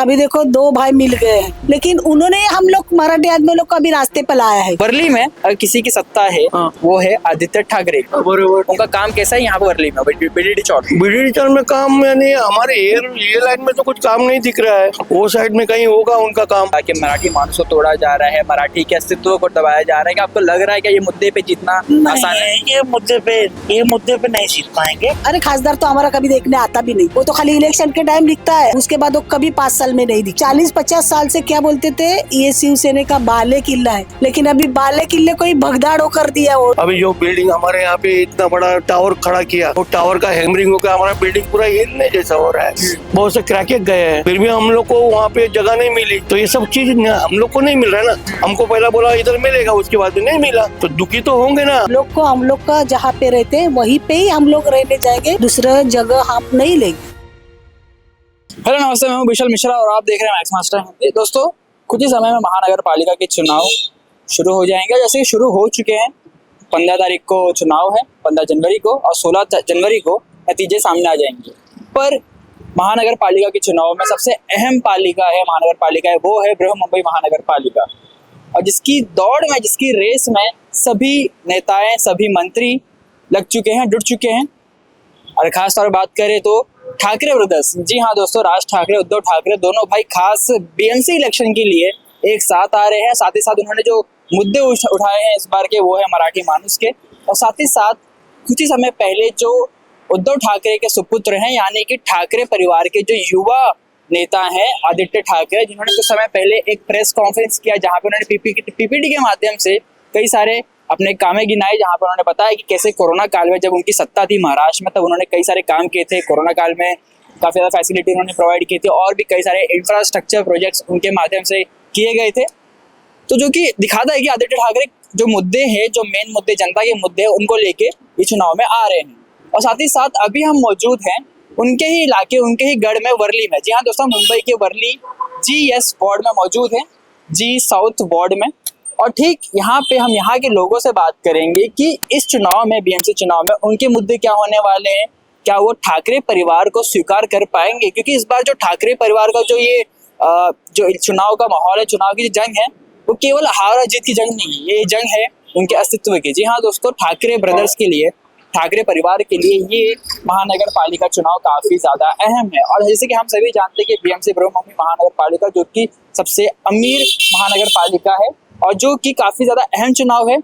अभी देखो 2 भाई मिल गए हैं, लेकिन उन्होंने हम लोग मराठी आदमी लोग को अभी रास्ते पर लाया है। वर्ली में अगर किसी की सत्ता है वो है आदित्य ठाकरे। उनका काम कैसा है यहाँ पे वर्ली में बीडीडी चौक? बीडीडी चौक में काम यानी हमारे ये लाइन में तो कुछ काम नहीं दिख रहा है, वो साइड में कहीं होगा उनका काम। ताकि मराठी मानस को तोड़ा जा रहा है, मराठी के अस्तित्व को दबाया जा रहा है। क्या आपको लग रहा है कि ये मुद्दे पे जीतना आसान है? ये मुद्दे पे नहीं जीत पाएंगे। अरे खासदार तो हमारा कभी देखने आता भी नहीं, वो तो खाली इलेक्शन के टाइम दिखता है, उसके बाद वो कभी 5 साल में नहीं दिखता। 40-50 साल से क्या बोलते थे, ये शिवसेना का बाले किला है, लेकिन अभी बाले किले को ही भगदाड़ कर दिया। वो अभी जो बिल्डिंग हमारे यहाँ पे इतना बड़ा टावर खड़ा किया, वो टावर का हैमरिंग होकर हमारा बिल्डिंग पूरा हिलने जैसा हो रहा है। बहुत से क्रैके गए हैं, फिर भी हम लोग को वहाँ पे जगह नहीं मिली। तो ये सब चीज हम लोग को नहीं मिल रहा है ना। हमको पहला बोला इधर मिलेगा, उसके बाद नहीं मिला, तो दुखी तो होंगे ना। हम लोग का जहाँ पे रहते हैं वहीं पे ही हम लोग रहने जाएंगे, दूसरा जगह हम नहीं लेंगे। हेलो नमस्ते, मैं हूं विशाल मिश्रा और आप देख रहे हैं मैक्स मास्टर हिंदी। दोस्तों, कुछ ही समय में महानगर पालिका के चुनाव शुरू हो जाएंगे। जैसे कि शुरू हो चुके हैं, 15 तारीख को चुनाव है, 15 जनवरी को, और 16 जनवरी को नतीजे सामने आ जाएंगे। पर महानगर पालिका के चुनाव में सबसे अहम पालिका है, महानगर पालिका है, वो है बृहमुंबई महानगर पालिका। और जिसकी दौड़ में, जिसकी रेस में सभी नेताएं, सभी मंत्री लग चुके हैं, जुड़ चुके हैं। और खास तौर पर बात करें तो ठाकरे ब्रदर्स, जी हाँ दोस्तों, राज ठाकरे, उद्धव ठाकरे, दोनों भाई खास बीएमसी इलेक्शन के लिए एक साथ आ रहे हैं। साथ ही साथ उन्होंने जो मुद्दे उठाए हैं इस बार के, वो है मराठी मानुस के। और साथ ही साथ कुछ ही समय पहले जो उद्धव ठाकरे के सुपुत्र हैं, यानी कि ठाकरे परिवार के जो युवा नेता हैं आदित्य ठाकरे, जिन्होंने कुछ समय पहले एक प्रेस कॉन्फ्रेंस किया जहाँ पे उन्होंने पीपीटी के माध्यम से कई सारे अपने कामें गिनाए, जहाँ पर उन्होंने बताया कि कैसे कोरोना काल में जब उनकी सत्ता थी महाराष्ट्र में, तब उन्होंने कई सारे काम किए थे। कोरोना काल में काफ़ी ज़्यादा फैसिलिटी उन्होंने प्रोवाइड की थी और भी कई सारे इंफ्रास्ट्रक्चर प्रोजेक्ट्स उनके माध्यम से किए गए थे। तो जो कि दिखाता है कि आदित्य ठाकरे जो मुद्दे हैं, जो मेन मुद्दे, जनता के मुद्दे हैं, उनको लेके ये चुनाव में आ रहे हैं। और साथ ही साथ अभी हम मौजूद हैं उनके ही इलाके, उनके ही गढ़ में, वर्ली में। जी हाँ दोस्तों, मुंबई के वर्ली GS वार्ड में मौजूद है, G साउथ वार्ड में। और ठीक यहाँ पे हम यहाँ के लोगों से बात करेंगे कि इस चुनाव में, BMC चुनाव में, उनके मुद्दे क्या होने वाले हैं, क्या वो ठाकरे परिवार को स्वीकार कर पाएंगे। क्योंकि इस बार जो ठाकरे परिवार का जो ये जो चुनाव का माहौल है, चुनाव की जो जंग है, वो केवल हार और जीत की जंग नहीं है, ये जंग है उनके अस्तित्व की। जी हाँ दोस्तों, ठाकरे ब्रदर्स के लिए, ठाकरे परिवार के लिए ये महानगर पालिका चुनाव काफी ज्यादा अहम है। और जैसे कि हम सभी जानते हैं कि BMC बृहमुंबई महानगर पालिका जो कि सबसे अमीर महानगर पालिका है और जो कि काफी ज्यादा अहम चुनाव है,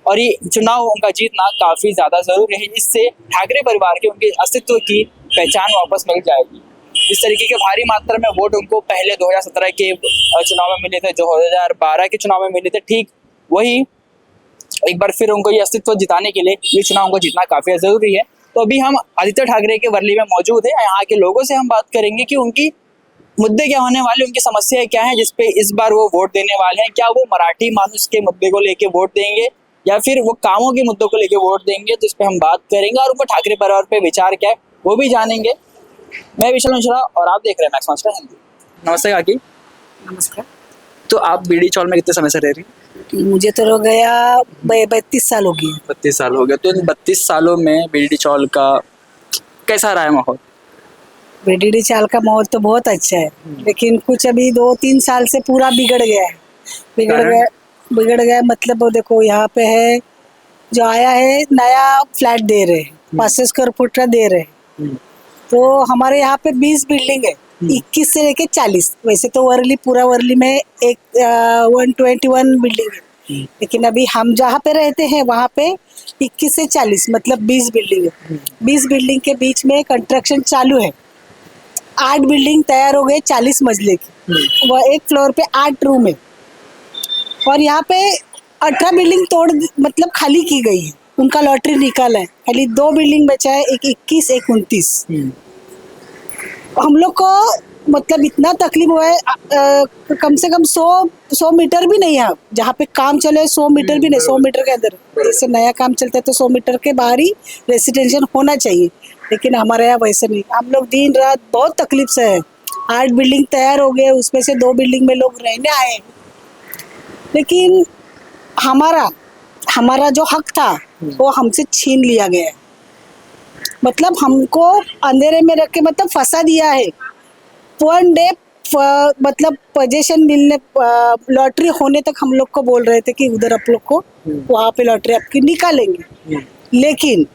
और ये चुनाव उनका जीतना काफी ज्यादा जरूरी है। इससे ठाकरे परिवार के, उनके अस्तित्व की पहचान वापस मिल जाएगी। इस तरीके के भारी मात्रा में वोट उनको पहले 2017 के चुनाव में मिले थे, 2012 के चुनाव में मिले थे, ठीक वही एक बार फिर उनको ये अस्तित्व जिताने के लिए ये चुनाव उनको जीतना काफी जरूरी है। तो अभी हम आदित्य ठाकरे के वर्ली में मौजूद है, यहाँ के लोगों से हम बात करेंगे कि उनकी मुद्दे क्या होने वाले, उनकी समस्याएं क्या हैं, जिसपे इस बार वो वोट देने वाले हैं। क्या वो मराठी मानुस के मुद्दे को लेके वोट देंगे या फिर वो कामों के मुद्दों को लेके वोट देंगे, तो इस पे हम बात करेंगे। और उनको ठाकरे परिवार पे विचार क्या है वो भी जानेंगे। मैं विशाल मिश्रा और आप देख रहे हैं मैक्स मास्टर हिंदी। नमस्ते काकी। नमस्कार। तो आप बीडी चौल में कितने समय से रह रही हैं? मुझे तो हो गया 32 साल हो गए। 32 साल हो गए। तो इन 32 सालों में बीडी चौल का कैसा रहा है माहौल? बीडीडी चाल का माहौल तो बहुत अच्छा है, लेकिन कुछ अभी 2-3 साल से पूरा बिगड़ गया है। बिगड़ गया मतलब वो देखो, यहाँ पे है जो आया है नया फ्लैट दे रहे हैं, 500 स्क्वायर फुट का दे रहे हैं। तो हमारे यहाँ पे 20 बिल्डिंग है, 21 से लेके 40। वैसे तो वर्ली, पूरा वर्ली में 121 बिल्डिंग है, लेकिन अभी हम जहाँ पे रहते हैं वहाँ पे 21 से 40 मतलब 20 बिल्डिंग है। 20 बिल्डिंग के बीच में कंस्ट्रक्शन चालू है। 8 बिल्डिंग तैयार हो गए 40 मंजिले की, वह एक फ्लोर पे 8 रूम है। और यहाँ पे 18 बिल्डिंग मतलब खाली की गई है, उनका लॉटरी निकाला है, खाली 2 बिल्डिंग बचा है, एक 21, एक 29। हम लोग को मतलब इतना तकलीफ हुआ है, कम से कम 100 मीटर भी नहीं है जहाँ पे काम चले, 100 मीटर भी नहीं, 100 मीटर के अंदर। जैसे नया काम चलता है तो 100 मीटर के बाहर ही रेसिडेंशियल होना चाहिए, लेकिन हमारे यहाँ वैसे नहीं। हम लोग दिन रात बहुत तकलीफ से है। 8 बिल्डिंग तैयार हो गए, उसमें से 2 बिल्डिंग में लोग रहने आए, लेकिन हमारा जो हक था वो हमसे छीन लिया गया है। मतलब हमको अंधेरे में रख के मतलब फंसा दिया है। 1 डे मतलब पोजीशन मिलने लॉटरी होने तक हम लोग को बोल रहे थे कि उधर आप लोग को वहाँ पे लॉटरी आपकी निकालेंगे, लेकिन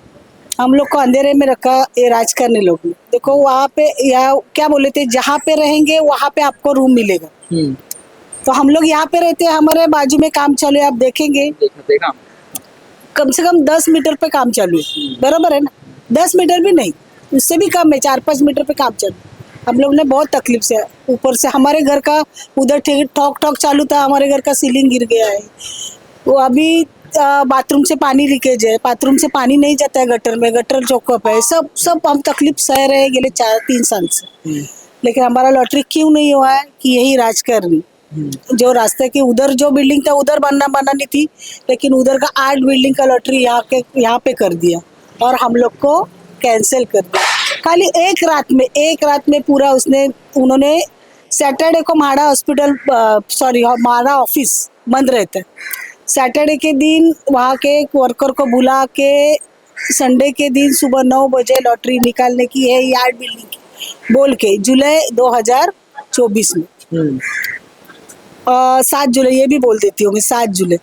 हम लोग को अंधेरे में रखा ये राजकारणी लोग ने। देखो वहाँ पे या क्या बोले थे, जहाँ पे रहेंगे वहाँ पे आपको रूम मिलेगा। तो हम लोग यहाँ पे रहते हैं, हमारे बाजू में काम चालू है, आप देखेंगे देखा कम से कम 10 मीटर पे काम चालू है, बराबर है ना? 10 मीटर भी नहीं, उससे भी कम है, 4-5 मीटर पे काम चालू है। हम लोग ने बहुत तकलीफ से, ऊपर से हमारे घर का उधर ठोक ठोक चालू था, हमारे घर का सीलिंग गिर गया है। वो अभी बाथरूम से पानी लीकेज है, बाथरूम से पानी नहीं जाता है गटर में, गटर चौकअप है, सब हम तकलीफ सह रहे हैं गेले 4-3 साल से। लेकिन हमारा लॉटरी क्यों नहीं हुआ है कि यही राजकारणी जो रास्ते के उधर जो बिल्डिंग था उधर बनानी थी, लेकिन उधर का 8 बिल्डिंग का लॉटरी यहाँ पे कर दिया और हम लोग को कैंसिल कर दिया। खाली एक रात में पूरा उन्होंने सैटरडे को म्हाडा हॉस्पिटल म्हाडा ऑफिस बंद रहता है। सैटरडे के दिन वहाँ के वर्कर को बुला के संडे के दिन सुबह 9 बजे लॉटरी निकालने की है, 8 बिल्डिंग की बोल के, जुलाई 2024 में 7 जुलाई ये भी बोल देती हूँ मैं, 7 जुलाई।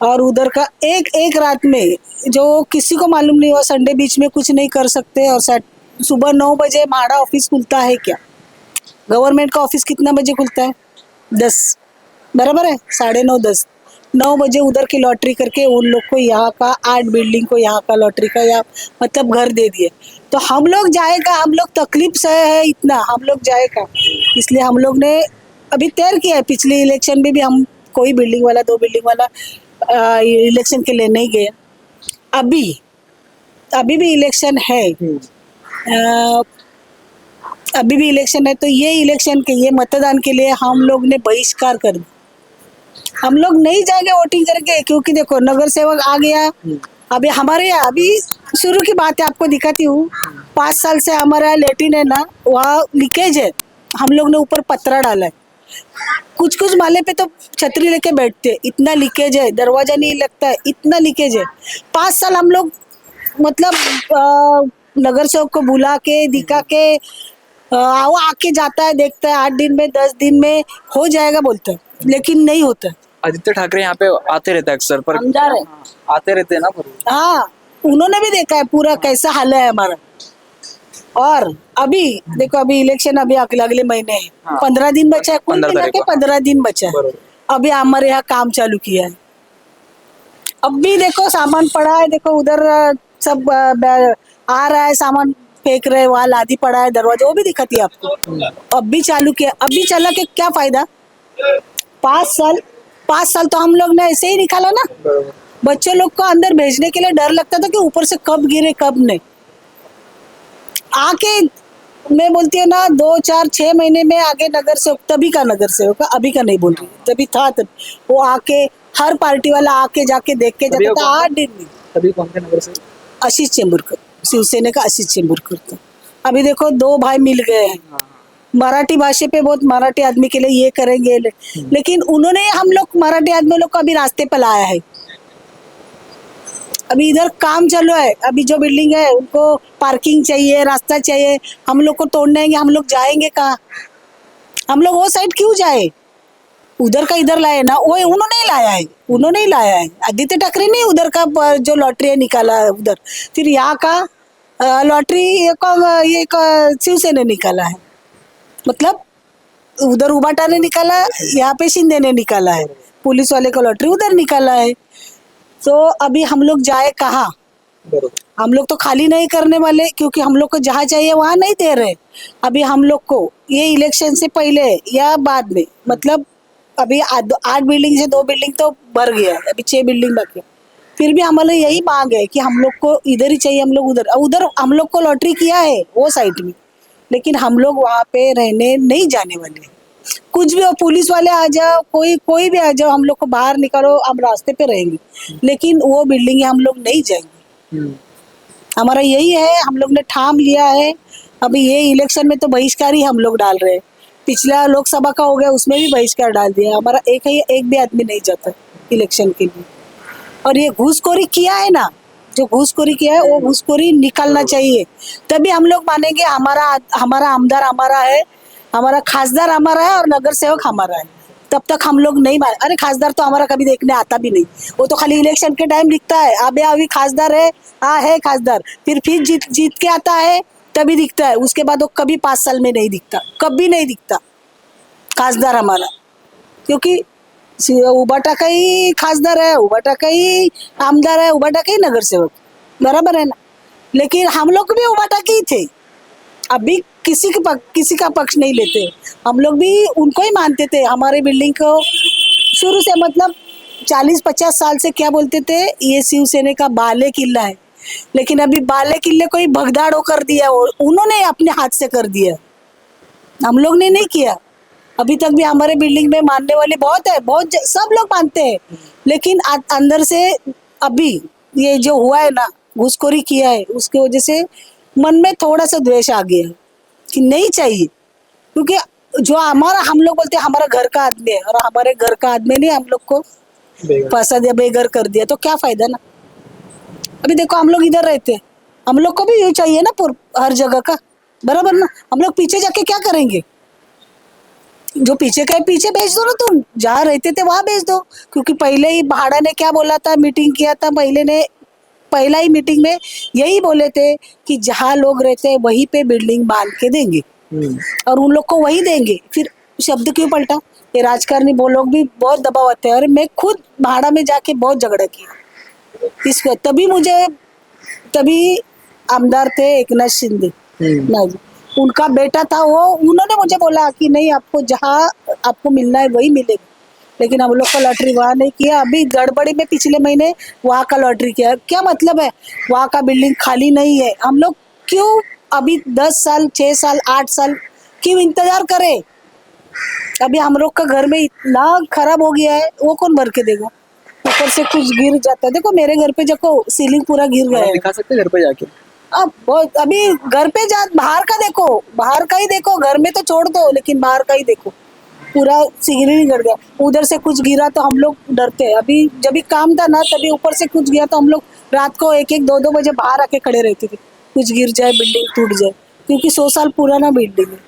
और उधर का एक रात में जो किसी को मालूम नहीं हुआ, संडे बीच में कुछ नहीं कर सकते। और सुबह 9 बजे म्हाडा ऑफिस खुलता है क्या? गवर्नमेंट का ऑफिस कितना बजे खुलता है? 10, बराबर है, 9:30 10, 9 बजे उधर की लॉटरी करके उन लोग को यहाँ का 8 बिल्डिंग को यहाँ का लॉटरी का या मतलब घर दे दिए। तो हम लोग जाएगा, हम लोग तकलीफ सहे है इतना, हम लोग जाएगा। इसलिए हम लोग ने अभी तैयार किया है, पिछले इलेक्शन में भी हम कोई बिल्डिंग वाला 2 बिल्डिंग वाला इलेक्शन के लिए नहीं गए। अभी भी इलेक्शन है, अभी भी इलेक्शन है, तो ये इलेक्शन के ये मतदान के लिए हम लोग ने बहिष्कार कर दिया। हम लोग नहीं जाएंगे वोटिंग करके, क्योंकि देखो नगर सेवक आ गया। अभी हमारे यहाँ अभी शुरू की बात है, आपको दिखाती हूँ। 5 साल से हमारा लेटिन है ना, वहाँ लीकेज है, हम लोग ने ऊपर पतरा डाला है। कुछ माले पे तो छतरी लेके बैठते, इतना लीकेज है, दरवाजा नहीं लगता है, इतना लीकेज है। 5 साल हम लोग मतलब नगर सेवक को बुला के दिखा के वो आके जाता है, देखता है, 8 दिन में 10 दिन में हो जाएगा बोलता है, लेकिन नहीं होता। आदित्य ठाकरे यहाँ पे आते रहते हैं अक्सर, पर हम जा रहे हैं। आते रहते हैं ना, पर हाँ, उन्होंने भी देखा है पूरा कैसा हाल है हमारा। और अभी देखो, अभी इलेक्शन अभी अगले महीने है, 15 दिन बचा है, कुल मिला के 15 दिन बचा है। अभी हमारे यहाँ काम चालू किया है। अब भी देखो सामान पड़ा है, देखो उधर सब आ रहा है, सामान फेंक रहे, वहाँ लादी पड़ा है, दरवाजा वो भी दिखाती है आपको। अब भी चालू किया, अब भी चला के क्या फायदा? 5 साल तो हम लोग ने ऐसे ही निकाला ना। बच्चे लोग को अंदर भेजने के लिए डर लगता था कि ऊपर से कब गिरे कब नहीं। आके मैं बोलती हूँ ना, 2, 4, 6 महीने में आगे नगर सेवक, तभी का नगर सेवक, अभी का नहीं बोल रही, तभी था, तब वो आके हर पार्टी वाला आके जाके देख के जाता था 8 दिन में। तभी कौन से नगर से? आशीष चेंबूरकर, शिवसेना का आशीष चेंबूरकर था। अभी देखो 2 भाई मिल गए हैं, मराठी भाषा पे बहुत, मराठी आदमी के लिए ये करेंगे, लेकिन उन्होंने हम लोग मराठी आदमी लोग को अभी रास्ते पर लाया है। अभी इधर काम चालू है, अभी जो बिल्डिंग है उनको पार्किंग चाहिए, रास्ता चाहिए, हम लोग को तोड़ने आएंगे, हम लोग जाएंगे कहाँ? हम लोग वो साइड क्यों जाए? उधर का इधर लाए ना, वो उन्होंने ही लाया है। आदित्य ठाकरे ने उधर का जो लॉटरी है निकाला है उधर, फिर यहाँ का लॉटरी ये शिवसेना ने निकाला है। मतलब उधर उबाटा ने निकाला, यहाँ पे शिंदे ने निकाला है, पुलिस वाले का लॉटरी उधर निकाला है। तो अभी हम लोग जाए कहाँ? हम लोग तो खाली नहीं करने वाले, क्योंकि हम लोग को जहाँ चाहिए वहाँ नहीं दे रहे। अभी हम लोग को ये इलेक्शन से पहले या बाद में, मतलब अभी 8 बिल्डिंग से 2 बिल्डिंग तो भर गया है, अभी 6 बिल्डिंग बाकी है। फिर भी हमारे यही मांग है कि हम लोग को इधर ही चाहिए, हम लोग उधर हम लोग को लॉटरी किया है वो साइड में, लेकिन हम लोग वहाँ पे रहने नहीं जाने वाले। कुछ भी हो, पुलिस वाले आ जाओ, कोई भी आ जाओ, हम लोग को बाहर निकालो, हम रास्ते पे रहेंगे, लेकिन वो बिल्डिंग हम लोग नहीं जाएंगे। हमारा यही है, हम लोग ने ठाम लिया है। अभी ये इलेक्शन में तो बहिष्कार ही हम लोग डाल रहे हैं। पिछला लोकसभा का हो गया, उसमें भी बहिष्कार डाल दिया। हमारा एक भी आदमी नहीं जाता इलेक्शन के लिए। और ये घूसखोरी किया है ना, जो घूसखोरी किया है वो घूसखोरी निकालना चाहिए, तभी हम लोग मानेंगे हमारा आमदार हमारा है, हमारा खासदार हमारा है और नगर सेवक हमारा है, तब तक हम लोग नहीं मान। अरे खासदार तो हमारा कभी देखने आता भी नहीं, वो तो खाली इलेक्शन के टाइम दिखता है, अबे अभी खासदार है, हाँ है खासदार, फिर जीत के आता है तभी दिखता है, उसके बाद वो कभी 5 साल में नहीं दिखता, कभी नहीं दिखता खासदार हमारा, क्योंकि उबाटा का ही खासदार है, उबाटा का ही आमदार है, उबाटा का ही नगर सेवक, बराबर है ना। लेकिन हम लोग भी उबाटा के ही थे, अभी किसी का पक्ष नहीं लेते, हम लोग भी उनको ही मानते थे। हमारे बिल्डिंग को शुरू से मतलब 40-50 साल से क्या बोलते थे, ये शिवसेना का बाले किला है, लेकिन अभी बाले किले को ही भगदाड़ो कर दिया, और उन्होंने अपने हाथ से कर दिया, हम लोग ने नहीं किया। अभी तक भी हमारे बिल्डिंग में मानने वाले बहुत है, बहुत सब लोग मानते हैं, लेकिन अंदर से अभी ये जो हुआ है ना, घूसखोरी किया है, उसकी वजह से मन में थोड़ा सा द्वेष आ गया कि नहीं चाहिए, क्योंकि जो हमारा, हम लोग बोलते हैं हमारा घर का आदमी है, और हमारे घर का आदमी ने हम लोग को फंसा दिया, बेघर कर दिया, तो क्या फायदा ना। अभी देखो हम लोग इधर रहते हैं, हम लोग को भी ये चाहिए ना हर जगह का, बराबर ना। हम लोग पीछे जाके क्या करेंगे, जो पीछे का है पीछे बेच दो ना, तुम जहाँ रहते थे वहां बेच दो, क्योंकि पहले ही भाड़ा ने क्या बोला था, मीटिंग किया था, पहला ही मीटिंग में यही बोले थे कि जहाँ लोग रहते हैं वहीं पे बिल्डिंग बांध के देंगे, और उन लोग को वही देंगे। फिर शब्द क्यों पलटा, ये राजकारणी वो लोग भी बहुत दबाव आते हैं, और मैं खुद भाड़ा में जाके बहुत झगड़ा किया इसको, तभी आमदार थे एकनाथ शिंदे, नहीं उनका बेटा था वो, उन्होंने मुझे बोला कि नहीं, आपको जहाँ आपको मिलना है वही मिलेगा, लेकिन हम लोग का लॉटरी वहाँ नहीं किया। अभी गड़बड़ी में पिछले महीने वहाँ का लॉटरी किया, क्या मतलब है, वहाँ का बिल्डिंग खाली नहीं है, हम लोग क्यों अभी 10 साल 6 साल 8 साल क्यों इंतजार करें। अभी हम लोग का घर में इतना खराब हो गया है, वो कौन भर के देगा, ऊपर से कुछ गिर जाता है। देखो मेरे घर पे देखो सीलिंग पूरा गिर गया है, दिखा सकते घर पे जाके। अब बहुत, अभी घर पे जा, बाहर का देखो, बाहर का ही देखो, घर में तो छोड़ दो, लेकिन बाहर का ही देखो, पूरा सीलिंग गिर गया, उधर से कुछ गिरा तो हम लोग डरते हैं। अभी जब भी काम था ना, तभी ऊपर से कुछ गया तो हम लोग रात को 1-1 2-2 बजे बाहर आके खड़े रहते थे, कुछ गिर जाए, बिल्डिंग टूट जाए, क्योंकि 100 साल पुराना बिल्डिंग है,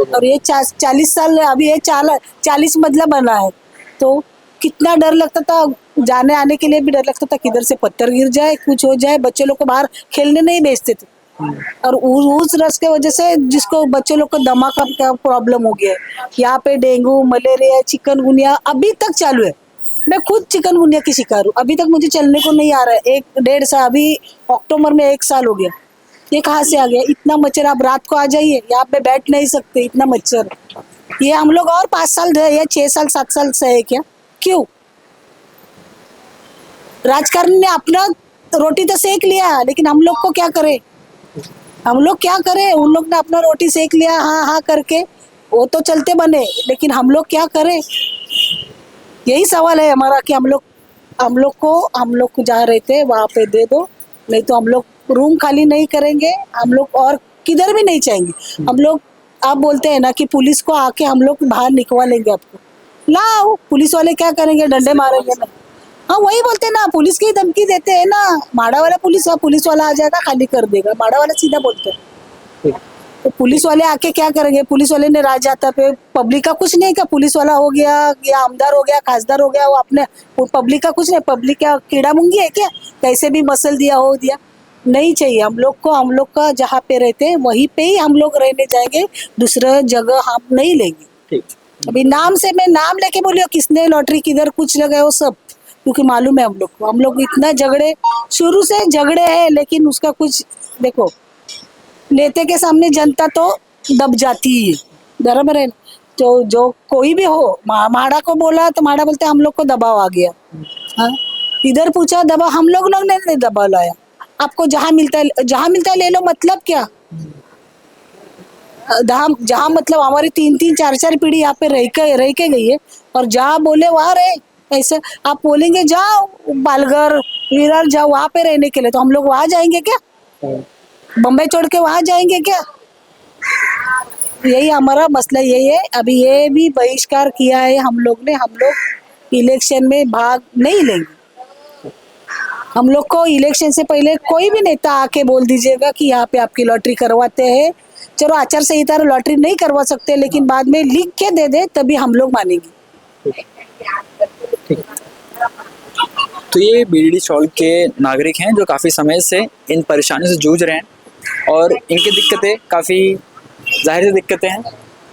और ये 40 साल, अभी ये 40 मंजिला बना है, तो कितना डर लगता था, जाने आने के लिए भी डर लगता था, किधर से पत्थर गिर जाए, कुछ हो जाए। बच्चे लोग को बाहर खेलने नहीं भेजते थे, और उस रस के वजह से जिसको बच्चों लोग को दमा का प्रॉब्लम हो गया है, यहाँ पे डेंगू, मलेरिया, चिकनगुनिया अभी तक चालू है। मैं खुद चिकनगुनिया की शिकार हूँ, अभी तक मुझे चलने को नहीं आ रहा है, 1-1.5 साल, अभी अक्टूबर में 1 साल हो गया। ये कहाँ से आ गया इतना मच्छर, आप रात को आ जाइए, यहाँ पे बैठ नहीं सकते, इतना मच्छर। ये हम लोग और 5 साल रहे या 6 साल 7 साल सहे क्या, क्यों? राजकारणी ने अपना रोटी तो सेक लिया, लेकिन हम लोग को क्या करे, हम लोग क्या करें, उन लोग ने अपना रोटी सेक लिया, हाँ हाँ करके, वो तो चलते बने, लेकिन हम लोग क्या करें। यही सवाल है हमारा कि हम लोग को जहाँ रहते हैं वहाँ पे दे दो, नहीं तो हम लोग रूम खाली नहीं करेंगे, हम लोग और किधर भी नहीं चाहेंगे। हम लोग, आप बोलते हैं ना कि पुलिस को आके हम लोग बाहर निकलवा लेंगे आपको, लाओ, पुलिस वाले क्या करेंगे, डंडे मारेंगे ना। हाँ वही बोलते हैं ना, पुलिस की धमकी देते हैं ना, माड़ा वाला पुलिस वाला आ जाएगा, खाली कर देगा, माड़ा वाला सीधा बोलते हैं। तो पुलिस वाले आके क्या करेंगे, पुलिस वाले ने राज जाता पे पब्लिक का कुछ नहीं, क्या पुलिस वाला हो गया या आमदार हो गया, खासदार हो गया, वो अपने पब्लिक का कुछ नहीं, पब्लिक क्या कीड़ा मुंगी है क्या, कैसे भी मसल दिया हो दिया, नहीं चाहिए हम लोग को। हम लोग का जहाँ पे रहते हैं वहीं पे ही हम लोग रहने जाएंगे, दूसरा जगह हम नहीं लेंगे। अभी नाम से मैं नाम लेके बोली किसने लॉटरी किधर कुछ लगाया वो सब, क्योंकि मालूम है हम लोग को, हम लोग इतना झगड़े, शुरू से झगड़े हैं, लेकिन उसका कुछ देखो, नेता के सामने जनता तो दब जाती है, बराबर है। तो जो कोई भी हो, माड़ा को बोला तो माड़ा बोलते हम लोग को दबाव आ गया, हाँ इधर पूछा दबाव, हम लोग ने दबाव लाया, आपको जहाँ मिलता है ले लो, मतलब क्या, जहाँ मतलब हमारी 3-3 4-4 पीढ़ी यहाँ पे रह के गई है, और जहाँ बोले वहाँ रहे। ऐसे आप बोलेंगे जाओ पालघर विरार जाओ वहाँ पे रहने के लिए, तो हम लोग वहाँ जाएंगे क्या, बम्बई छोड़ के वहाँ जाएंगे क्या। यही हमारा मसला यही है। अभी ये भी बहिष्कार किया है हम लोग इलेक्शन में भाग नहीं लेंगे। हम लोग को इलेक्शन से पहले कोई भी नेता आके बोल दीजिएगा कि यहाँ पे आपकी लॉटरी करवाते हैं, चलो आचार संहिता लॉटरी नहीं करवा सकते, लेकिन बाद में लिख के दे दे तभी हम लोग मानेंगे। तो ये बीडीडी चौल के नागरिक हैं जो काफ़ी समय से इन परेशानियों से जूझ रहे हैं और इनकी दिक्कतें काफ़ी जाहिर सी दिक्कतें हैं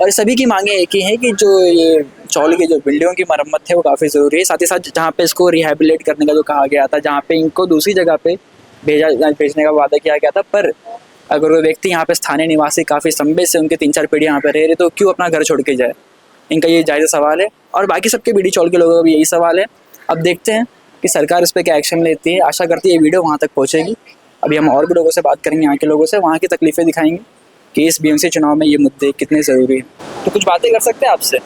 और सभी की मांगे एक ही है कि जो ये चौल की जो बिल्डिंगों की मरम्मत है वो काफ़ी ज़रूरी है। साथ ही साथ जहाँ पे इसको रिहेबिलिट करने का जो कहा गया था, जहाँ पे इनको दूसरी जगह पे भेजने का वादा किया गया था, पर अगर वो व्यक्ति यहाँ पे स्थानीय निवासी काफ़ी लंबे से उनके 3-4 पीढ़ी यहाँ पे रह रहे तो क्यों अपना घर छोड़ के जाए, इनका ये जायज़ सवाल है। और बाकी सबके बीडी चौल के लोगों का भी यही सवाल है। अब देखते हैं कि सरकार इस पर क्या एक्शन लेती है। आशा करती है ये वीडियो वहाँ तक पहुँचेगी। अभी हम और भी लोगों से बात करेंगे, यहाँ के लोगों से, वहाँ की तकलीफ़ें दिखाएंगे कि इस बीएमसी चुनाव में ये मुद्दे कितने ज़रूरी हैं। तो कुछ बातें कर सकते हैं आपसे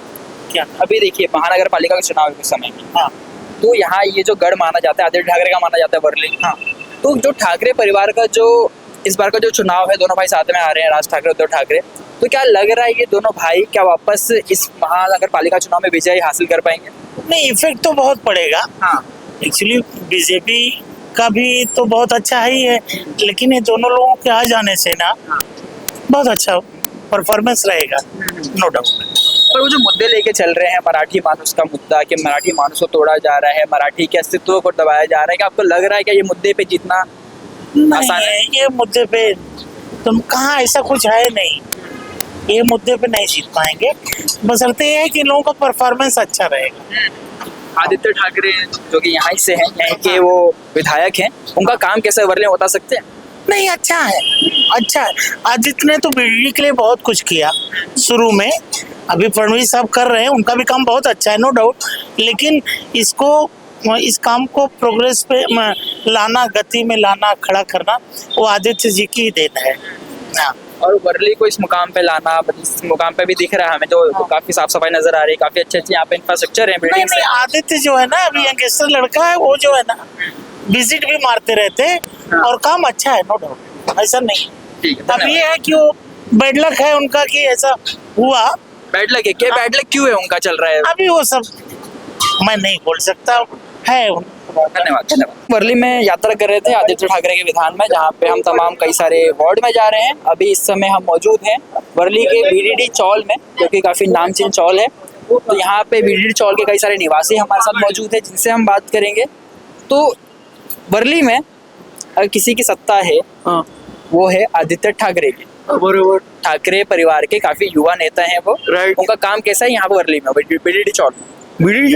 क्या? अभी देखिए महानगर पालिका का चुनाव है कुछ समय में, हाँ, तो यहाँ ये जो गढ़ माना जाता है आदित्य ठाकरे का माना जाता है वर्ली, हाँ, तो जो ठाकरे परिवार का जो इस बार का जो चुनाव है, दोनों भाई साथ में आ रहे हैं, राज ठाकरे उद्धव ठाकरे, तो क्या लग रहा है ये दोनों भाई क्या वापस इस महानगर पालिका चुनाव में विजय हासिल कर पाएंगे? नहीं, इफेक्ट तो बहुत पड़ेगा। हाँ, एक्चुअली बीजेपी का भी तो बहुत अच्छा ही है, लेकिन ये दोनों लोगों के आ जाने से ना बहुत अच्छा परफॉर्मेंस रहेगा, नो डाउट। पर वो जो मुद्दे लेके चल रहे हैं, मराठी मानुस का मुद्दा कि मराठी मानुस को तोड़ा जा रहा है, मराठी के अस्तित्व को दबाया जा रहा है, क्या आपको लग रहा है कि ये मुद्दे पे जीतना आसान है? ये मुद्दे पे तुम कहाँ, ऐसा कुछ है नहीं, ये मुद्दे पे नहीं जीत पाएंगे। बशर्ते ये है कि लोगों का परफॉर्मेंस अच्छा रहेगा। आदित्य ठाकरे जो कि यहाँ से हैं, यहाँ के वो विधायक हैं, उनका काम कैसे वर्ले में बता सकते हैं? नहीं, अच्छा है, अच्छा है। आदित्य ने तो बीडीडी के लिए बहुत कुछ किया शुरू में, अभी फडणवीस साहब कर रहे हैं, उनका भी काम बहुत अच्छा है, नो डाउट, लेकिन इस काम को प्रोग्रेस पे लाना, गति में लाना, खड़ा करना, वो आदित्य जी की ही देन है। हाँ। और वर्ली को इस मुकाम पे लाना, इस मुकाम पे भी दिख रहा है हमें, जो काफी साफ सफाई नजर आ रही है, काफी अच्छे यहाँ पे इंफ्रास्ट्रक्चर है, नहीं बिल्डिंग नहीं, आदित्य जो है ना, अभी यंगस्टर लड़का है, वो जो है ना विजिट भी मारते रहते हैं और काम अच्छा है, नो डाउट, ऐसा नहीं। अब ये है कि वो बैड लक है उनका कि ऐसा हुआ। बैड लक है क्या? बैड लक क्यों है उनका चल रहा है? अभी वो सब मैं नहीं बोल सकता है। धन्यवाद धन्यवाद। वर्ली में यात्रा कर रहे थे आदित्य ठाकरे के विधान में, जहाँ पे हम तमाम कई सारे वार्ड में जा रहे हैं। अभी इस समय हम मौजूद हैं वर्ली के बीडीडी चौल में, जो कि काफी नामचीन चौल है। तो यहाँ पे बीडीडी चौल के कई सारे निवासी हमारे साथ मौजूद है, जिनसे हम बात करेंगे। तो वर्ली में अगर किसी की सत्ता है, वो है आदित्य ठाकरे की। बरोबर, ठाकरे परिवार के काफी युवा नेता हैं वो। राइट। उनका काम कैसा है यहाँ पर वर्ली में, बीडीडी चौल में? बीडीडी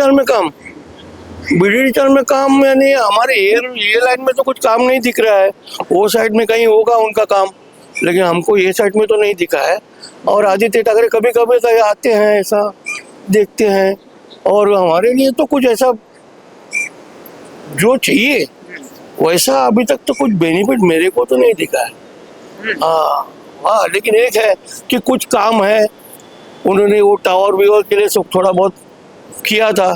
चौल में काम यानी हमारे ये लाइन में तो कुछ काम नहीं दिख रहा है। वो साइड में कहीं होगा उनका काम, लेकिन हमको ये साइड में तो नहीं दिखा है। और आदित्य ठाकरे कभी कभी तो आते हैं, ऐसा देखते हैं, और हमारे लिए तो कुछ ऐसा जो चाहिए वैसा अभी तक तो कुछ बेनिफिट मेरे को तो नहीं दिखा है। हाँ, लेकिन एक है कि कुछ काम है, उन्होंने वो टावर वीवर के लिए सब थोड़ा बहुत किया था,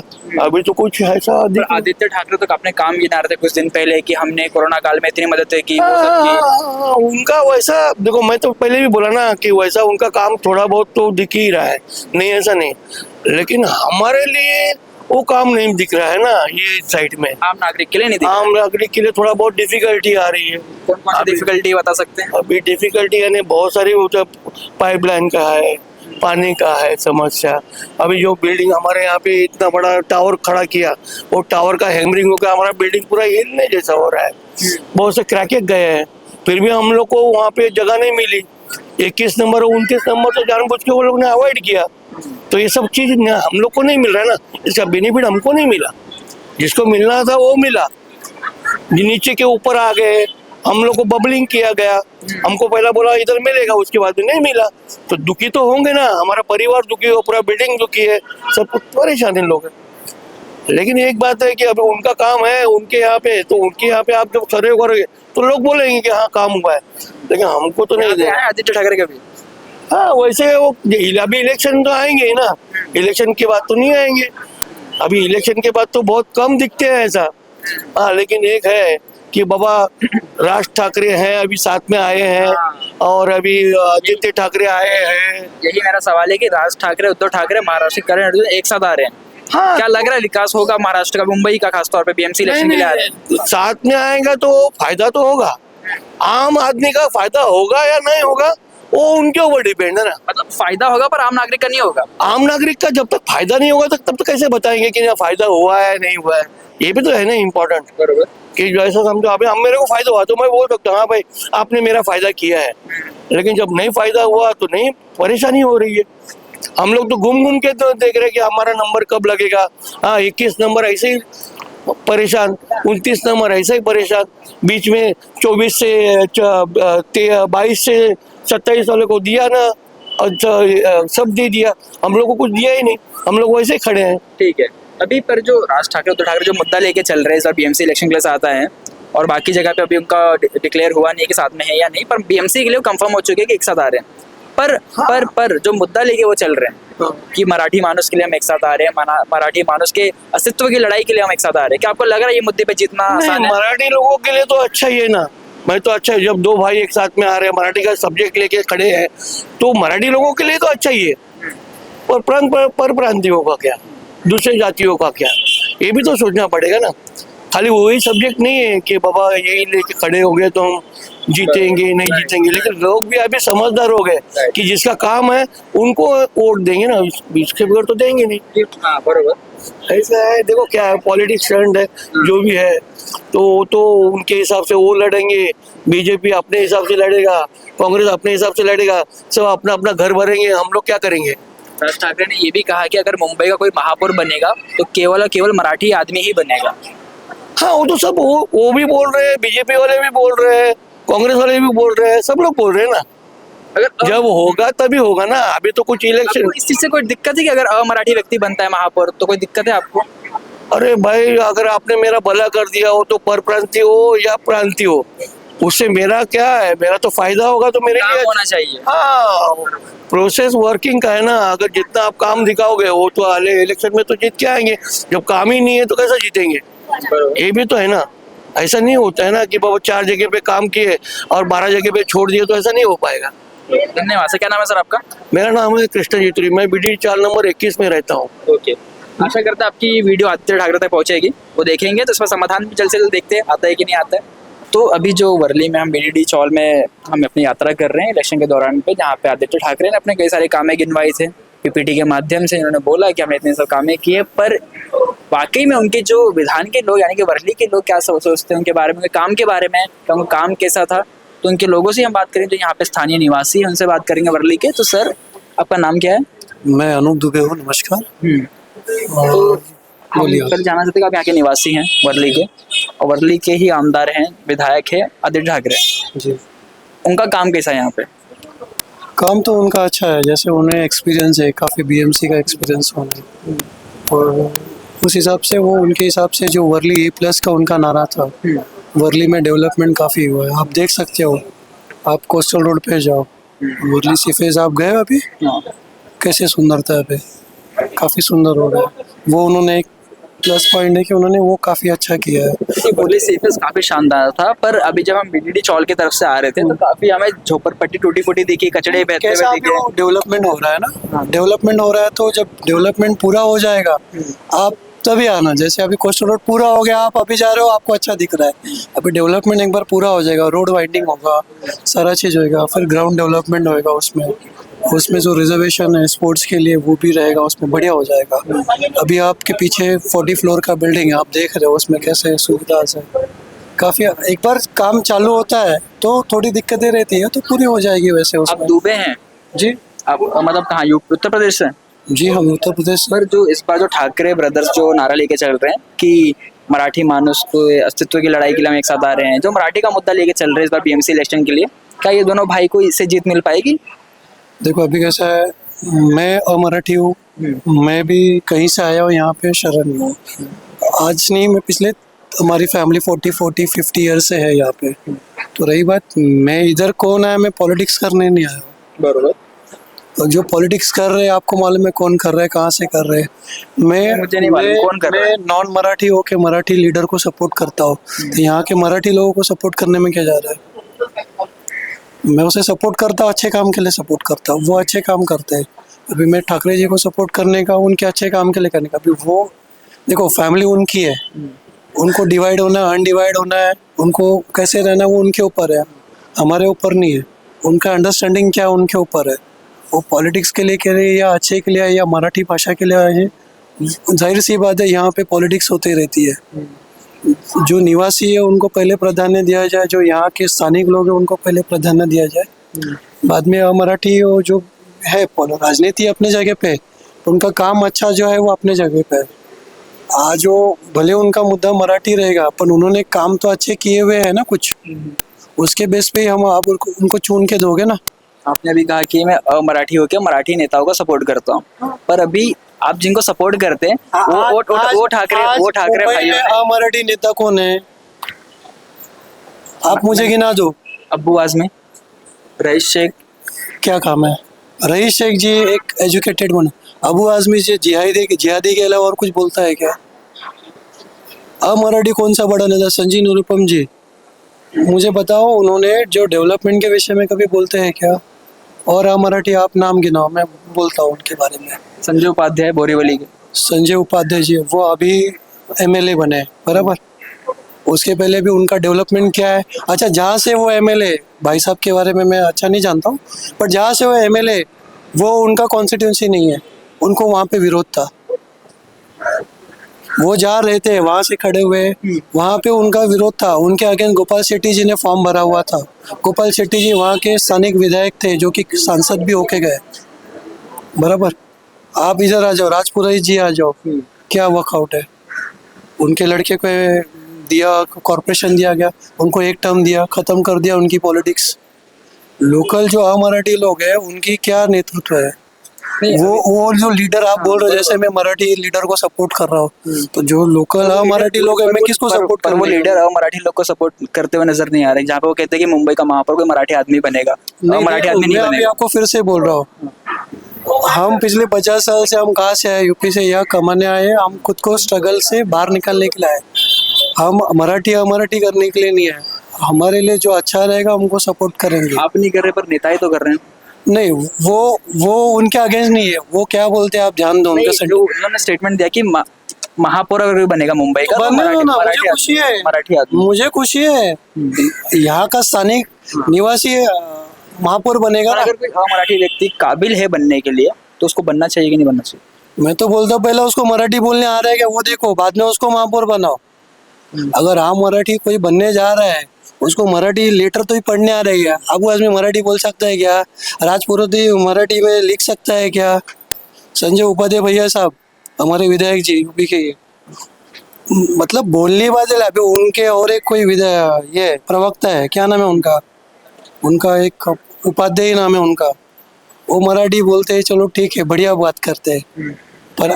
अभी तो कुछ ऐसा आदित्य ठाकरे तो अपने काम गिना रहे थे कुछ दिन पहले कि हमने कोरोना काल में इतनी मदद की, वो सब की। उनका वैसा देखो, मैं तो पहले भी बोला ना कि वैसा उनका काम थोड़ा बहुत तो दिख ही रहा है, नहीं ऐसा नहीं, लेकिन हमारे लिए वो काम नहीं दिख रहा है ना। ये साइड में आम नागरिक के लिए नहीं, आम नागरिक के लिए थोड़ा बहुत डिफिकल्टी आ रही है। कौन कौन सी डिफिकल्टी बता सकते हैं? अभी डिफिकल्टी यानी बहुत सारी, पाइपलाइन का है, पानी का है समस्या। अभी जो बिल्डिंग हमारे यहाँ पे इतना बड़ा टावर खड़ा किया, वो टावर का हैमरिंग होकर हमारा बिल्डिंग पूरा हिलने जैसा हो रहा है। बहुत से क्रैकेज गए हैं, फिर भी हम लोग को वहाँ पे जगह नहीं मिली। 21 नंबर और 29 नंबर तो जानबूझ के वो लोग ने अवॉइड किया। तो ये सब चीज हम लोग को नहीं मिल रहा है ना, इसका बेनिफिट हमको नहीं मिला। जिसको मिलना था वो मिला, नीचे के ऊपर आ गए, हम लोग को बबलिंग किया गया। हमको पहला बोला इधर मिलेगा, उसके बाद में नहीं मिला, तो दुखी तो होंगे ना। हमारा परिवार दुखी हो, पूरा बिल्डिंग दुखी है, सब कुछ परेशान लोग हैं। लेकिन एक बात है कि अभी उनका काम है उनके यहाँ पे, तो उनके यहाँ पे आप जब सर्वे करोगे तो लोग बोलेंगे कि हाँ काम हुआ है, लेकिन हमको तो नहीं देना। आदित्य ठाकरे का भी हाँ, वैसे वो अभी इलेक्शन तो आएंगे ही ना, इलेक्शन के बाद तो नहीं आएंगे। अभी इलेक्शन के बाद तो बहुत कम दिखते हैं ऐसा। हाँ, लेकिन एक है कि बाबा राज ठाकरे हैं, अभी साथ में आए हैं, और अभी आदित्य ठाकरे आए हैं। यही मेरा सवाल है कि राज ठाकरे, उद्धव ठाकरे, महाराष्ट्र करण अर्जुन एक साथ आ रहे हैं। हाँ, क्या लग रहा है विकास होगा महाराष्ट्र का, मुंबई का खासतौर पे बीएमसी इलेक्शन के लिए आ रहे हैं? साथ में आएगा तो फायदा तो होगा, आम आदमी का फायदा होगा या नहीं होगा वो उनके ऊपर डिपेंड है ना। मतलब फायदा होगा पर आम नागरिक का नहीं होगा। आम नागरिक का जब तक फायदा नहीं होगा तब तक कैसे बताएंगे कि फायदा हुआ है नहीं हुआ है, ये भी तो है ना इम्पोर्टेंट। बरोबर। कि जैसा समझो अभी हम मेरे को फायदा हुआ तो मैं बोल सकता हूँ हाँ भाई आपने मेरा फायदा किया है, लेकिन जब नहीं फायदा हुआ तो नहीं परेशानी हो रही है। हम लोग तो घूम के तो देख रहे हैं कि हमारा नंबर कब लगेगा। हाँ 21 नंबर ऐसे ही परेशान, 29 नंबर ऐसे ही परेशान, बीच में 22 से 22 से 27 वाले को दिया ना, और सब दे दिया, हम लोग को कुछ दिया ही नहीं, हम लोग वैसे ही खड़े हैं। ठीक है। अभी पर जो राज ठाकरे उद्धव ठाकरे जो मुद्दा लेके चल रहे हैं सर, बीएमसी इलेक्शन के लिए आता है और बाकी जगह पे अभी उनका डिक्लेयर हुआ नहीं है कि साथ में है या नहीं, पर बीएमसी के लिए कंफर्म हो चुके हैं कि एक साथ आ रहे हैं। पर जो मुद्दा लेके वो चल रहे हैं कि मराठी मानुस के लिए हम एक साथ आ रहे हैं, मराठी मानुस के अस्तित्व की लड़ाई के लिए हम एक साथ आ रहे हैं, क्या आपको लग रहा है ये मुद्दे पे जीतना आसान है? मराठी लोगों के लिए तो अच्छा ही है ना, मैं तो अच्छा है जब दो भाई एक साथ में आ रहे हैं, मराठी का सब्जेक्ट लेके खड़े हैं, तो मराठी लोगों के लिए तो अच्छा ही है। और पर प्रांतियों का क्या, दूसरे जातियों का क्या, ये भी तो सोचना पड़ेगा ना। खाली वही सब्जेक्ट नहीं है कि बाबा यही लेके खड़े हो गए तो हम जीतेंगे नहीं जीतेंगे, लेकिन लोग भी अभी समझदार हो गए कि जिसका काम है उनको वोट देंगे ना, इसके बगैर तो देंगे नहीं। हाँ बरोबर। ऐसा है, देखो क्या है, पॉलिटिक्स ट्रेंड है जो भी है, तो उनके हिसाब से वो लड़ेंगे, बीजेपी अपने हिसाब से लड़ेगा, कांग्रेस अपने हिसाब से लड़ेगा, सब अपना अपना घर भरेंगे, हम लोग क्या करेंगे। राज ठाकरे ने ये भी कहा कि अगर मुंबई का कोई महापौर बनेगा तो केवल मराठी आदमी ही बनेगा। हाँ वो तो सब वो भी बोल रहे हैं, बीजेपी वाले भी बोल रहे हैं, कांग्रेस वाले भी बोल रहे हैं, सब लोग बोल रहे हैं ना। अगर जब होगा तभी होगा ना, अभी तो कुछ इलेक्शन। आपको इस चीज से कोई दिक्कत है कि अगर अमराठी व्यक्ति बनता है महापौर तो कोई दिक्कत है आपको? अरे भाई अगर आपने मेरा भला कर दिया हो तो परप्रांतीय हो या प्रांतीय हो, उससे मेरा क्या है, मेरा तो फायदा होगा तो मेरे काम लिए होना चाहिए। हाँ प्रोसेस वर्किंग का है ना। अगर जितना आप काम दिखाओगे वो तो अगले इलेक्शन में तो जीत के आएंगे, जब काम ही नहीं है तो कैसे जीतेंगे, ये भी तो है ना। ऐसा नहीं होता है ना कि बाबा 4 जगह पे काम किए और 12 जगह पे छोड़ दिए, तो ऐसा नहीं हो पाएगा। धन्यवाद सर। क्या नाम है सर आपका? मेरा नाम है कृष्ण जीतुरी, मैं BD 4 नंबर 21 में रहता हूँ। ओके। आशा करता है आपकी वीडियो आदित्य ठाकरे तक पहुंचेगी, वो देखेंगे तो इसका समाधान भी जल्द से जल्द देखते हैं आता है कि नहीं आता है। तो अभी जो वर्ली में हम BDD चौल में हम अपनी यात्रा कर रहे हैं इलेक्शन के दौरान पे, जहाँ पे आदित्य ठाकरे ने अपने कई सारे कामें गिनवाई थे, PPT के माध्यम से इन्होंने बोला कि हमने इतने सब कामें किए, पर वाकई में उनके जो विधान के लोग यानी कि वर्ली के लोग क्या सोचते हैं उनके बारे में, उनके काम के बारे में, क्या उनका काम कैसा था, तो उनके लोगों से हम बात करें जो यहाँ पे स्थानीय निवासी हैं, उनसे बात करेंगे वर्ली के। तो सर आपका नाम क्या है? मैं अनूप दुबे हूँ, नमस्कार। तो हम कल जाना चाहते हैं आप यहाँ के निवासी हैं वर्ली के, और वर्ली के ही आमदार हैं, विधायक है आदित्य ठाकरे जी। उनका काम कैसा है यहाँ पे? काम तो उनका अच्छा है, जैसे उन्हें एक्सपीरियंस है, काफ़ी BMC का एक्सपीरियंस होना है, और उस हिसाब से वो उनके हिसाब से जो वर्ली A+ का उनका नारा था, वर्ली में डेवलपमेंट काफ़ी हुआ है। आप देख सकते हो, आप कोस्टल रोड पे जाओ, वर्ली सीफेज आप गए अभी, कैसे सुंदरता है अभी, काफ़ी सुंदर हो रहा है। वो उन्होंने एक प्लस पॉइंट है कि उन्होंने वो काफ़ी अच्छा किया है। बोली सीफेस काफी शानदार था, पर अभी जब हम BDD चौल की तरफ से आ रहे थे तो काफी हमें झोपड़पट्टी टूटी फूटी दिखी, कचड़े बहते कैसा हुए दिखे। डेवलपमेंट हो रहा है ना, डेवलपमेंट हो रहा है, तो जब डेवलपमेंट पूरा हो जाएगा आप तभी आना। जैसे अभी कोस्टल रोड पूरा हो गया, आप अभी जा रहे हो, आपको अच्छा दिख रहा है, अभी डेवलपमेंट एक बार पूरा हो जाएगा, रोड वाइडनिंग होगा, सारा चीज़ होएगा, फिर ग्राउंड डेवलपमेंट होएगा, उसमें जो रिजर्वेशन है स्पोर्ट्स के लिए वो भी रहेगा, उसमें बढ़िया हो जाएगा। अभी आपके पीछे 40 फ्लोर का बिल्डिंग है, आप देख रहे हो उसमें कैसे सुविधा है, काफ़ी। एक बार काम चालू होता है तो थोड़ी दिक्कतें रहती है, तो पूरी हो जाएगी वैसे आप उसमें। दुबे हैं जी, आप मतलब कहाँ, उत्तर प्रदेश से? जी हम उत्तर प्रदेश से। पर जो इस बार जो ठाकरे ब्रदर्स जो नारा लेके चल रहे हैं कि मराठी मानुस को अस्तित्व की लड़ाई के लिए हम एक साथ आ रहे हैं, जो मराठी का मुद्दा लेके चल रहे हैं इस बार BMC इलेक्शन के लिए, क्या ये दोनों भाई को इससे जीत मिल पाएगी? देखो अभी कैसा है, मैं अमराठी हूँ, मैं भी कहीं से आया हूँ यहाँ पे शरण में, आज नहीं, मैं पिछले हमारी फैमिली 40-50 ईयर से है यहाँ पे। तो रही बात मैं इधर कौन आया, मैं पॉलिटिक्स करने नहीं आया हूँ। बरोबर। और जो पॉलिटिक्स कर रहे हैं आपको मालूम है कौन कर रहा है, कहाँ से कर रहे हैं। मुझे नहीं मालूम कौन कर रहा है। मैं नॉन मराठी हो के मराठी लीडर को सपोर्ट करता हूँ, तो यहाँ के मराठी लोगों को सपोर्ट करने में क्या जा रहा है। मैं उसे सपोर्ट करता हूँ, अच्छे काम के लिए सपोर्ट करता हूँ, वो अच्छे काम करते हैं। अभी मैं ठाकरे जी को सपोर्ट करने का, उनके अच्छे काम के लिए करने का। अभी वो देखो फैमिली उनकी है, उनको डिवाइड होना है, अनडिवाइड होना है, उनको कैसे रहना है वो उनके ऊपर है, हमारे ऊपर नहीं है। उनका अंडरस्टैंडिंग क्या उनके ऊपर है, वो पॉलिटिक्स के लिए या अच्छे के लिए या मराठी भाषा के लिए है। जाहिर सी बात है यहाँ पे पॉलिटिक्स होती रहती है। जो निवासी है उनको पहले प्राधान्य दिया जाए, जो यहाँ के स्थानिक लोग हैं उनको पहले प्राधान्य दिया जाए, बाद में मराठी जो है राजनीति अपने जगह पे, उनका काम अच्छा जो है वो अपने जगह पे है। आज वो भले उनका मुद्दा मराठी रहेगा पर उन्होंने काम तो अच्छे किए हुए हैं ना कुछ, उसके बेस पे हम आप उनको चुन के दोगे ना। आपने अभी कहा कि मैं अमराठी होकर मराठी नेताओं का सपोर्ट करता हूँ, पर अभी आप जिनको सपोर्ट करते हैं वो ठाकरे मुंबई भाई में अमराठी नेता कौन है, आप मुझे गिना दो। अब्बू आजमी, रईस शेख। क्या काम है रईस शेख जी, एक एजुकेटेड बना। अबू आजमी जी जिहादी के अलावा और कुछ बोलता है क्या? अमराठी कौन सा बड़ा नेता? संजीव निरुपम जी, मुझे बताओ उन्होंने जो डेवलपमेंट के विषय में कभी बोलते हैं क्या? और अमराठी आप नाम गिनाओ, मैं बोलता हूँ उनके बारे में। संजय उपाध्याय बोरीवली के। संजय उपाध्याय जी वो अभी एमएलए बने, बराबर। उसके पहले भी उनका डेवलपमेंट क्या है? अच्छा, जहाँ से वो एमएलए, भाई साहब के बारे में मैं अच्छा नहीं जानता हूँ, पर जहाँ से वो एमएलए, वो उनका कॉन्स्टिट्यूंसी नहीं है, उनको वहाँ पे विरोध था। वो जहाँ रहते हैं वहाँ से खड़े हुए, वहाँ पे उनका विरोध था। उनके अगेंस्ट गोपाल शेट्टी जी ने फॉर्म भरा हुआ था। गोपाल शेट्टी जी वहाँ के स्थानिक विधायक थे जो कि सांसद भी होके गए, बराबर। आप इधर आ जाओ, राजपुरोहित जी आ जाओ, क्या वर्कआउट है? उनके लड़के को दिया, कॉर्पोरेशन दिया गया, उनको एक टर्म दिया, खत्म कर दिया उनकी पॉलिटिक्स। लोकल जो अमराठी लोग हैं उनकी क्या नेतृत्व है? वो जो लीडर आप बोल रहे हो, जैसे मैं मराठी लीडर को सपोर्ट कर रहा हूँ, तो जो लोकल मराठी लोग हैं मैं किसको सपोर्ट कर? वो लीडर मराठी लोग को सपोर्ट करते हुए नजर नहीं आ रहे, जहाँ पे वो कहते हैं कि मुंबई का महापौर कोई मराठी आदमी बनेगा। मराठी आदमी नहीं बनेगा। आपको फिर से बोल रहा हूँ, हम पिछले 50 साल से हम कहाँ से आए? यूपी से। यहाँ कमाने आए, हम खुद को स्ट्रगल से बाहर निकालने के लिए आए। हम मराठी करने के लिए नहीं आए। हमारे लिए जो अच्छा रहेगा हमको सपोर्ट करेंगे। आप नहीं कर रहे पर नेता ही तो कर रहे हैं। नहीं, वो उनके अगेंस्ट नहीं है। वो क्या बोलते हैं आप ध्यान दो उनका। उन्होंने स्टेटमेंट दिया कि महापौर अगर बनेगा मुंबई का तो बनने दो ना, मुझे खुशी है। मराठी आदमी, मुझे खुशी है यहाँ का स्थानिक निवासी महापौर बनेगा ना। अगर कोई अमराठी व्यक्ति काबिल है बनने के लिए तो उसको बनना चाहिए कि नहीं बनना चाहिए? मैं तो बोलता हूँ पहले उसको मराठी बोलने आ रहा है क्या वो देखो, बाद में उसको महापौर बनाओ। अगर आप मराठी कोई बनने जा रहा है, उसको मराठी लेटर तो ही पढ़ने आ रही है। अबू आजमी मराठी बोल सकता है क्या? राजपुरोहित मराठी में लिख सकता है क्या? संजय उपाध्याय भैया साहब हमारे विधायक जी यूपी के, मतलब बोलने बात है। अभी उनके और एक कोई विधायक ये प्रवक्ता है, क्या नाम है उनका एक उपाध्याय नाम है उनका, वो मराठी बोलते हैं, चलो ठीक है, बढ़िया बात करते हैं। पर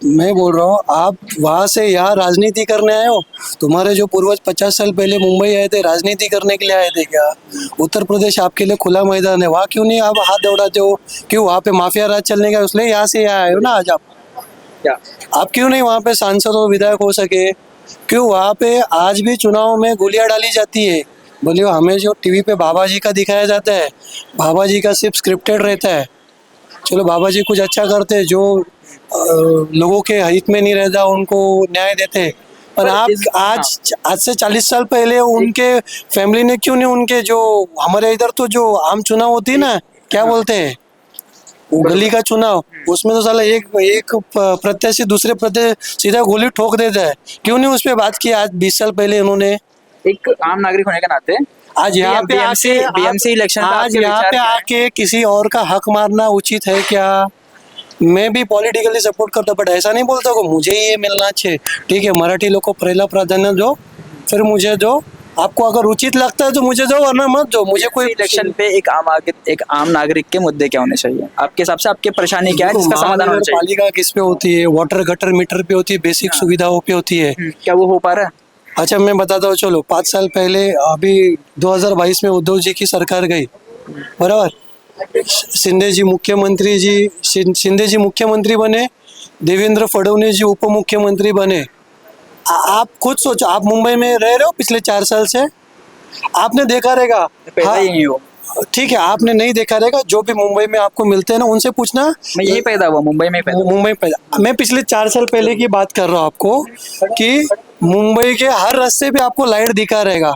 मैं बोल रहा हूँ, आप वहाँ से यहाँ राजनीति करने आए हो? तुम्हारे जो पूर्वज 50 साल पहले मुंबई आए थे, राजनीति करने के लिए आए थे क्या? उत्तर प्रदेश आपके लिए खुला मैदान है, वहाँ क्यों नहीं आप हाथ दौड़ाते हो? क्यों वहाँ पे माफिया राज चलने का, इसलिए यहाँ से यहाँ आए हो ना आज आप। क्या आप क्यों नहीं वहाँ पे सांसद और विधायक हो सके? क्यों वहाँ पे आज भी चुनाव में गोलियां डाली जाती है? बोलिए, हमें जो टीवी पे बाबा जी का दिखाया जाता है, बाबा जी का सिर्फ स्क्रिप्टेड रहता है। चलो बाबा जी कुछ अच्छा करते हैं, जो लोगों के हित में नहीं रहता उनको न्याय देते, पर आप आज से 40 साल पहले उनके फैमिली ने क्यों नहीं, उनके जो हमारे इधर तो जो आम चुनाव होती है ना, क्या बोलते हैं गली का चुनाव, उसमें तो साला एक प्रत्याशी दूसरे प्रत्याशी सीधा गोली ठोक देता है। क्यों नहीं उस पर बात की आज 20 साल पहले उन्होंने? एक आम नागरिक होने के नाते आज यहाँ पे बीएमसी इलेक्शन आज यहाँ पे आके किसी और का हक मारना उचित है क्या? मैं भी पॉलिटिकली सपोर्ट करता, बट ऐसा नहीं बोलता को मुझे ये मिलना चाहिए। ठीक है, मराठी लोग को पहला प्राधान्य दो, फिर मुझे दो। आपको अगर उचित लगता है तो मुझे दो, वरना मत दो। मुझे कोई इलेक्शन पे एक आम नागरिक के मुद्दे क्या होने चाहिए आपके हिसाब से? आपकी परेशानी क्या है जिसका समाधान होना चाहिए? पालिका किस पे होती है? वाटर गटर मीटर पे होती है, बेसिक सुविधाओं पे होती है। क्या वो हो पा रहा है? अच्छा, मैं बताता हूँ। चलो 5 साल पहले, अभी 2022 में उद्धव जी की सरकार गई, बराबर। शिंदे जी मुख्यमंत्री बने, देवेंद्र फडणवीस जी उप मुख्यमंत्री बने। आप खुद सोचो, आप मुंबई में रह रहे हो पिछले 4 साल से, आपने देखा रहेगा। ठीक है, आपने नहीं देखा रहेगा, जो भी मुंबई में आपको मिलते हैं ना, उनसे पूछना। मैं यही पैदा हुआ, मुंबई में पैदा। मैं पिछले 4 साल पहले की बात कर रहा हूँ आपको, कि मुंबई के हर रास्ते पे आपको लाइट दिखा रहेगा।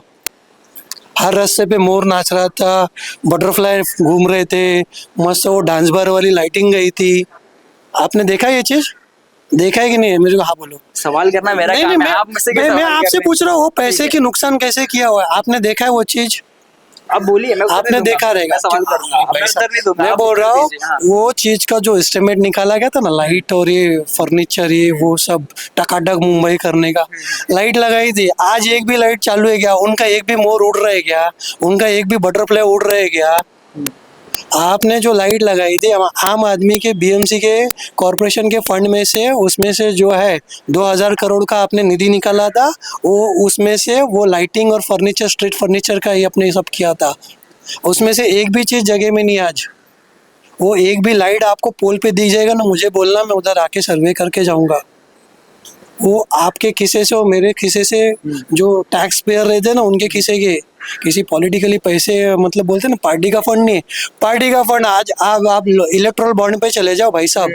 हर रास्ते पे मोर नाच रहा था, बटरफ्लाई घूम रहे थे, मस्त वो डांस बार वाली लाइटिंग गई थी। आपने देखा ये चीज? देखा है कि नहीं? मुझे हाँ बोलो। सवाल करना मेरा नहीं काम नहीं, है, आप मुझसे मैं आपसे पूछ रहा हूँ वो पैसे की नुकसान कैसे किया हुआ है, आपने देखा है वो चीज? आप बोलिए, मैं उत्तर आपने नहीं दूंगा। देखा रहेगा। मैं सवाल करूंगा, अब मैं उत्तर नहीं दूंगा, मैं आप बोल उत्तर रहा हूँ दीजिए, हाँ। वो चीज का जो एस्टिमेट निकाला गया था ना, लाइट और ये फर्नीचर ये वो सब टकाटक मुंबई करने का, लाइट लगाई थी, आज एक भी लाइट चालू है क्या? उनका एक भी मोर उड़ रहा है क्या? उनका एक भी बटरफ्लाई उड़ रहा है क्या? आपने जो लाइट लगाई थी आम आदमी के बीएमसी के कॉरपोरेशन के फंड में से, उसमें से जो है 2000 करोड़ का आपने निधि निकाला था, वो उसमें से वो लाइटिंग और फर्नीचर, स्ट्रीट फर्नीचर का ही अपने सब किया था। उसमें से एक भी चीज जगह में नहीं आज। वो एक भी लाइट आपको पोल पे दी जाएगा ना, मुझे बोलना, मैं उधर आके सर्वे करके जाऊंगा। वो आपके खिसे से और मेरे खिसे से, जो टैक्स पेयर रहते हैं ना उनके खिसे के, किसी पॉलिटिकली पैसे, मतलब बोलते हैं ना पार्टी का फंड नहीं, पार्टी का फंड। आज आप इलेक्ट्रल बॉन्ड पे चले जाओ भाई साहब,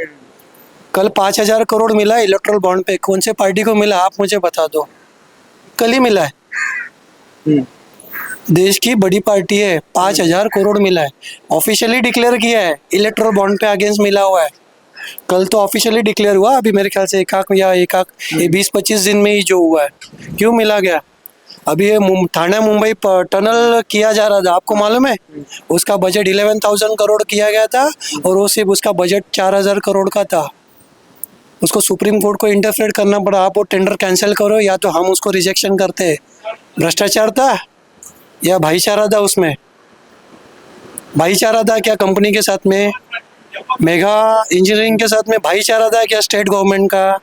कल 5000 करोड़ मिला इलेक्ट्रल बॉन्ड पे, कौन से पार्टी को मिला आप मुझे बता दो, कल ही मिला है। देश की बड़ी पार्टी है, 5000 करोड़ मिला है, ऑफिशियली डिक्लेयर किया है, इलेक्ट्रल बॉन्ड पे अगेंस्ट मिला हुआ है, कल तो ऑफिशियली डिक्लेयर हुआ, अभी मेरे ख्याल से एक 20-25 दिन में ही जो हुआ है। क्यों मिला गया? अभी ये ठाणे मुंबई टनल किया जा रहा था, आपको मालूम है? उसका बजट 11,000 करोड़ किया गया था और वो सिर्फ उसका बजट 4000 करोड़ का था। उसको सुप्रीम कोर्ट को इंटरफेयर करना पड़ा, आप वो टेंडर कैंसिल करो या तो हम उसको रिजेक्शन करते हैं। भ्रष्टाचार था या भाईचारा था? उसमें भाईचारा था क्या कंपनी के साथ में? मेगा इंजीनियरिंग के साथ में भाईचारा था क्या स्टेट गवर्नमेंट का?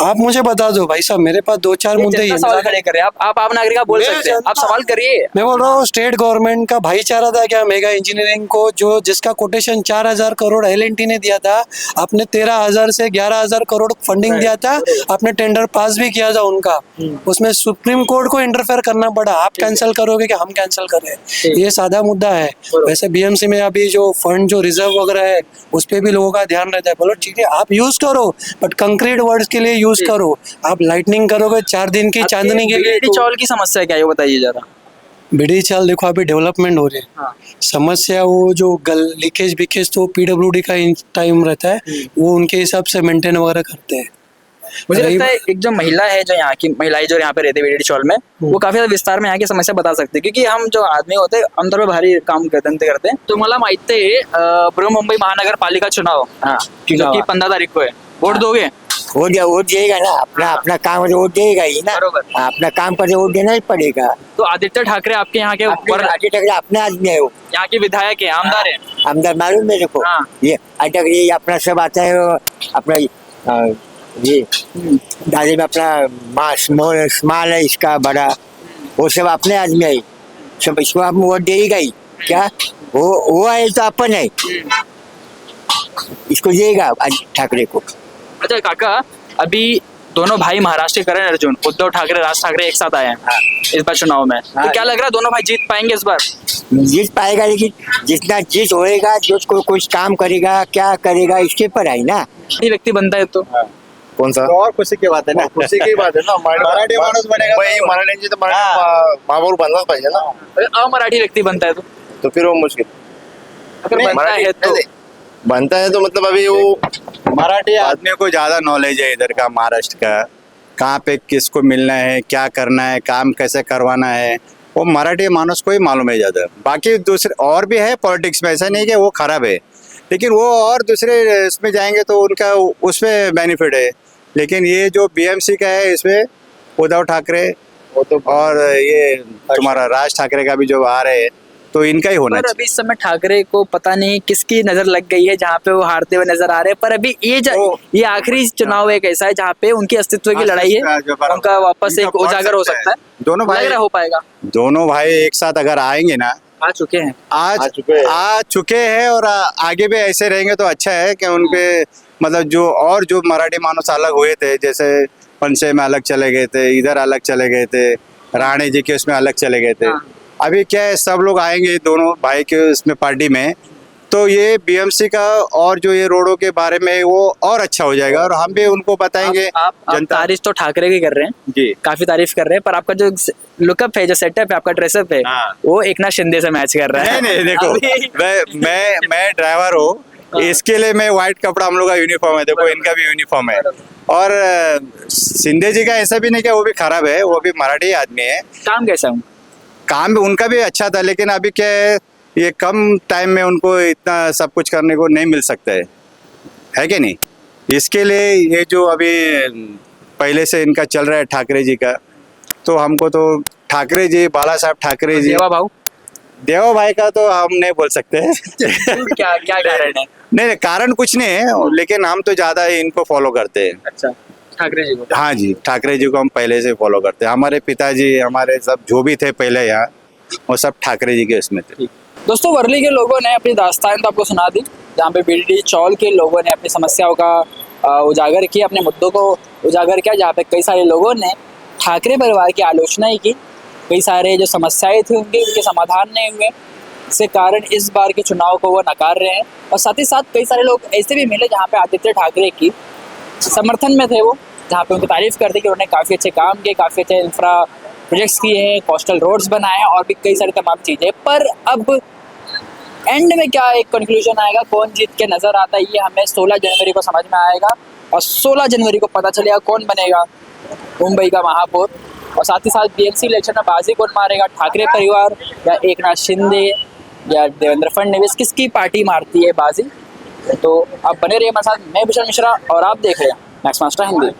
आप मुझे बता दो भाई साहब, मेरे पास 2-4 मुद्दे जनता हैं। सवाल खड़े कर रहे हैं, आप नागरिक आप बोल मैं सकते हैं, आप जनता- सवाल करिए। मैं बोल रहा हूँ स्टेट गवर्नमेंट का भाईचारा था क्या मेगा इंजीनियरिंग को, जो जिसका कोटेशन 4000 करोड़ एल&टी ने दिया था, आपने 13,000 से 11,000 करोड़ फंडिंग दिया था, आपने टेंडर पास भी किया था उनका, उसमें सुप्रीम कोर्ट को इंटरफेयर करना पड़ा। आप कैंसिल करोगे कि हम कैंसिल करें? ये सादा मुद्दा है। वैसे बीएमसी में अभी जो फंड जो रिजर्व वगैरह है उस पर भी लोगों का ध्यान रहता है। बोलो ठीक है आप यूज करो, बट कंक्रीट वर्ड्स के लिए यूज करो। आप लाइटनिंग करोगे 4 दिन की चांदनी के लिए बीडीडी चौल की समस्या क्या है ये बताइए जरा। बिड़ी चाल देखो अभी डेवलपमेंट हो रही है। हाँ। समस्या वो जो लीकेज विकेज तो पीडब्ल्यूडी का टाइम रहता है, वो उनके हिसाब से मेंटेन वगैरह करते हैं। मुझे रही- लगता है एक जो महिला है, जो यहाँ की महिलाएं जो यहाँ पे रहती है बीडीडी चौल में, वो काफी ज्यादा विस्तार में यहाँ की समस्या बता सकते हैं, क्योंकि हम जो आदमी होते हैं आमतौर पर भारी काम करते हैं। तो मला माहिती है बृहमुंबई महानगरपालिका चुनाव जो कि 15 तारीख को है, वोट दोगे? वोट देगा ना, अपना काम है, वोट देगा ही ना। बरोबर। अपना काम पर वोट देना ही पड़ेगा। तो आदित्य ठाकरे आपके यहाँ के आगे तक अपने आदमी है वो, यहाँ के विधायक है, आमदार है। आमदार मालूम मेरे को। हाँ। ये अटक ये अपना सब आता है वो, अपना ये दादी में अपना स्मॉल है इसका बड़ा, वो सब अपने आदमी है, सब इसको हम वोट देगा ही क्या? वो है तो अपन है, इसको देगा ठाकरे को। अच्छा काका, अभी दोनों भाई महाराष्ट्र के करण अर्जुन, उद्धव ठाकरे, राज ठाकरे एक साथ आए हैं इस बार चुनाव में, तो क्या लग रहा है दोनों भाई जीत पाएंगे इस बार? जीत पाएगा, लेकिन जितना जीत होएगा, जो कुछ काम करेगा क्या करेगा इसके पर है ना। ये व्यक्ती बनता है तो कौन सा और खुशी की बात है ना, खुशी की बात है ना, मराठी माणूस बनेगा भाई तो- मराठ्यांची तर मराठी महापौर बनलाच पाहिजे ना, अमराठी व्यक्ति बनता है तो फिर वो मुश्किल अगर बनता मराठी है तो बनता है तो मतलब अभी वो मराठी आदमी को ज्यादा नॉलेज है इधर का, महाराष्ट्र का, कहाँ पे किसको मिलना है, क्या करना है, काम कैसे करवाना है, वो मराठी मानुस को ही मालूम है ज्यादा। बाकी दूसरे और भी है पॉलिटिक्स में, ऐसा नहीं कि वो खराब है, लेकिन वो और दूसरे इसमें जाएंगे तो उनका उसमें बेनिफिट है। लेकिन ये जो बीएमसी का है इसमें उद्धव ठाकरे वो तो और ये तुम्हारा राज ठाकरे का भी जो आ रहे हैं, तो इनका ही होना पर चाहिए। अभी इस समय ठाकरे को पता नहीं किसकी नजर लग गई है, जहाँ पे वो हारते हुए नजर आ रहे हैं। पर अभी ये आखिरी चुनाव एक ऐसा है जहाँ पे उनकी अस्तित्व की लड़ाई है, उनका वापस एक उजागर हो सकता है। दोनों लग भाई रहा हो पाएगा? दोनों भाई एक साथ अगर आएंगे ना, आ चुके हैं। आ चुके हैं और आगे भी ऐसे रहेंगे तो अच्छा है कि उनके मतलब जो मराठी मानुस अलग हुए थे, जैसे पंचे में अलग चले गए थे, इधर अलग चले गए थे, राणे जी के उसमें अलग चले गए थे। हाँ। अभी क्या है, सब लोग आएंगे दोनों भाई के उसमें पार्टी में, तो तो ये बीएमसी का और जो ये रोडों के बारे में वो और अच्छा हो जाएगा और हम भी उनको बताएंगे। आप तारीफ तो ठाकरे की कर रहे हैं जी काफी तारीफ कर रहे हैं, पर आपका जो लुकअप है, जो सेटअप है, आपका ड्रेसअप है, हाँ। वो एकनाथ शिंदे से मैच कर रहा है। नहीं देखो मैं ड्राइवर हूँ, इसके लिए मैं व्हाइट कपड़ा, हम लोग का यूनिफॉर्म है, देखो इनका भी यूनिफॉर्म है। और शिंदे जी का ऐसा भी नहीं कि वो भी खराब है, वो भी मराठी आदमी है। काम कैसा हूँ? काम भी उनका भी अच्छा था, लेकिन अभी क्या है, ये कम टाइम में उनको इतना सब कुछ करने को नहीं मिल सकता है कि नहीं। इसके लिए ये जो अभी पहले से इनका चल रहा है ठाकरे जी का, तो हमको तो ठाकरे जी, बाला साहब ठाकरे जी, देवा भाई का तो हम नहीं बोल सकते क्या क्या कारण है? नहीं कारण कुछ नहीं है, लेकिन हम तो ज्यादा ही इनको फॉलो करते हैं। अच्छा, ठाकरे जी को? हाँ जी, ठाकरे जी को हम पहले से फॉलो करते हैं। हमारे पिताजी, हमारे सब जो भी थे पहले यहाँ, वो सब ठाकरे जी के उसमें थे। दोस्तों, वर्ली के लोगों ने अपनी दास्तान तो आपको सुना दी, जहाँ पे बीडीडी चौल के लोगों ने अपनी समस्याओं का उजागर किया, अपने मुद्दों को उजागर किया, जहाँ पे कई सारे लोगों ने ठाकरे परिवार की आलोचना ही की। कई सारे जो समस्याएं थी उनके समाधान नहीं हुए, इसके कारण इस बार के चुनाव को वो नकार रहे हैं। और साथ ही साथ कई सारे लोग ऐसे भी मिले जहाँ पे आदित्य ठाकरे की समर्थन में थे, वो जहाँ पे उनकी तारीफ करते कि उन्होंने काफ़ी अच्छे काम किए, काफ़ी अच्छे इंफ्रा प्रोजेक्ट्स किए हैं, कोस्टल रोड्स बनाए हैं और भी कई सारी तमाम चीज़ें। पर अब एंड में क्या एक कंक्लूजन आएगा, कौन जीत के नज़र आता है, ये हमें 16 जनवरी को समझ में आएगा। और 16 जनवरी को पता चलेगा कौन बनेगा मुंबई का महापौर। और साथ ही साथ बीएमसी इलेक्शन में बाजी कौन मारेगा, ठाकरे परिवार या एकनाथ शिंदे या देवेंद्र फडणवीस, किसकी पार्टी मारती है बाजी। तो आप बने रहिए हमारे साथ। मैं विशाल मिश्रा और आप देख रहे हैं मैक्स मास्टर हिंदी।